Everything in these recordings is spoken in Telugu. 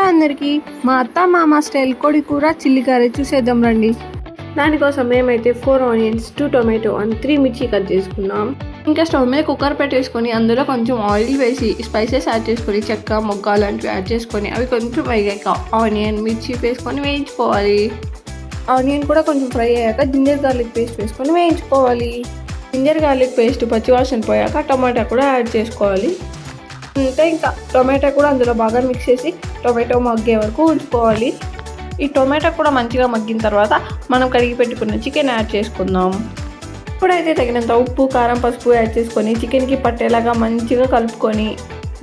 అందరికీ మా అత్త మామ స్టైల్ కోడి కూర చిల్లి కర్రీ చూసేద్దాం రండి. దానికోసం మేమైతే 4 ఆనియన్స్, 2 టొమాటో అండ్ 3 మిర్చి కట్ చేసుకున్నాం. ఇంకా స్టవ్ మీద కుక్కర్ పెట్టేసుకొని అందులో కొంచెం ఆయిల్ వేసి స్పైసెస్ యాడ్ చేసుకొని చెక్క మొగ్గ లాంటివి యాడ్ చేసుకొని అవి కొంచెం వేగాక ఆనియన్ మిర్చి వేసుకొని వేయించుకోవాలి. ఆనియన్ కూడా కొంచెం ఫ్రై అయ్యాక జింజర్ గార్లిక్ పేస్ట్ వేసుకొని వేయించుకోవాలి. జింజర్ గార్లిక్ పేస్ట్ పచ్చివాసన పోయాక టమాటా కూడా యాడ్ చేసుకోవాలి. అంతే, ఇంకా టొమాటో కూడా అందులో బాగా మిక్స్ చేసి టొమాటో మగ్గే వరకు ఉంచుకోవాలి. ఈ టొమాటో కూడా మంచిగా మగ్గిన తర్వాత మనం కడిగి పెట్టుకున్న చికెన్ యాడ్ చేసుకుందాం. ఇప్పుడైతే తగినంత ఉప్పు, కారం, పసుపు యాడ్ చేసుకొని చికెన్కి పట్టేలాగా మంచిగా కలుపుకొని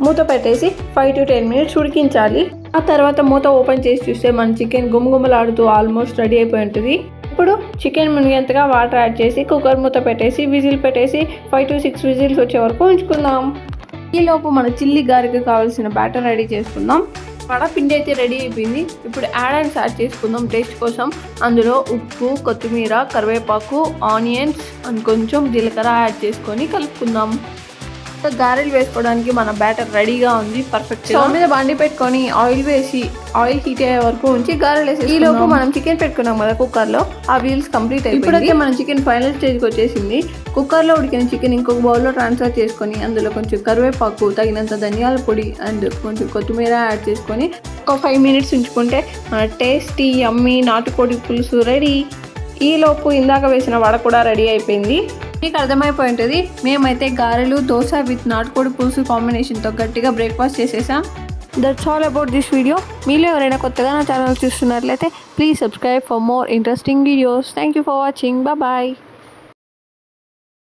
మూత పెట్టేసి 5 to 10 minutes ఉడికించాలి. ఆ తర్వాత మూత ఓపెన్ చేసి చూస్తే మన చికెన్ గుమగుమలాడుతూ ఆల్మోస్ట్ రెడీ అయిపోయి ఉంటుంది. ఇప్పుడు చికెన్ మునిగేంతగా వాటర్ యాడ్ చేసి కుక్కర్ మూత పెట్టేసి విజిల్ పెట్టేసి 5 to 6 విజిల్స్ వచ్చే వరకు ఉంచుకుందాం. ఈలోపు మన చిల్లీ గారికి కావాల్సిన బ్యాటర్ రెడీ చేసుకుందాం. వడపిండి అయితే రెడీ అయిపోయింది. ఇప్పుడు యాడ్ చేసుకుందాం టేస్ట్ కోసం. అందులో ఉప్పు, కొత్తిమీర, కరివేపాకు, ఆనియన్స్ అండ్ కొంచెం జీలకర్ర యాడ్ చేసుకొని కలుపుకుందాం. గారెలు వేసుకోవడానికి మన బ్యాటర్ రెడీగా ఉంది. పర్ఫెక్ట్. స్టవ్ మీద బండి పెట్టుకొని ఆయిల్ వేసి ఆయిల్ హీట్ అయ్యే వరకు ఉంచి గారెలు వేసి ఈ లోపు మనం చికెన్ పెట్టుకున్నాం కదా కుక్కర్లో, ఆ వీల్స్ కంప్లీట్ అయిపోయింది. ఇప్పుడైతే మనం చికెన్ ఫైనల్ స్టేజ్కి వచ్చేసింది. కుక్కర్లో ఉడికిన చికెన్ ఇంకొక బౌల్లో ట్రాన్స్ఫర్ చేసుకొని అందులో కొంచెం కరివేపాకు, తగినంత ధనియాల పొడి అండ్ కొంచెం కొత్తిమీర యాడ్ చేసుకొని ఒక 5 minutes ఉంచుకుంటే మన టేస్టీ యమ్మీ నాటుకోడి పులుసు రెడీ. ఈలోపు ఇందాక వేసిన వడ కూడా రెడీ అయిపోయింది. మీకు అర్థమైపోయి ఉంటుంది. మేమైతే గారెలు, దోశ విత్ నాటుకోడి పులుసు కాంబినేషన్తో గట్టిగా బ్రేక్ఫాస్ట్ చేసేసాం. That's all about this video. మీలో ఎవరైనా కొత్తగా నా ఛానల్ చూస్తున్నట్లయితే please subscribe for more interesting videos. Thank you for watching. Bye.